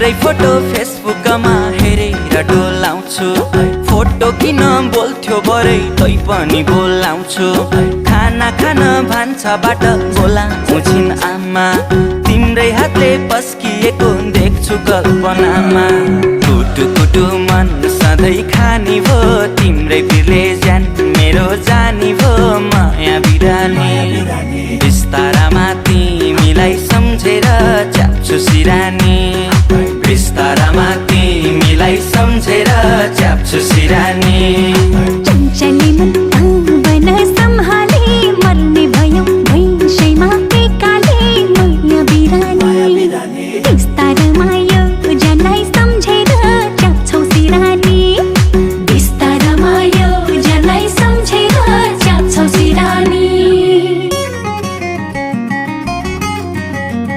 तिम्रै फोटो फेसबुकमा हेरेर डोलाउँछु। फोटो किन बोल्थ्यो भरे तै पनि बोलाउँछु। खाना खान भान्साबाट बोलाउँछिन् आमा, तिम्रै हातले पस्किएको देख्छु कल्पनामा। कुटु कुटु मन सधैँ खानी भो, तिम्रै बिरले ज्यान मेरो जानी भो माया बिरानी। बिस्तारामा तिमीलाई सम्झेर च्याप्छु सिरानी, बिस्तारामा तिमीलाई सम्झेर च्याप्छु सिरानी।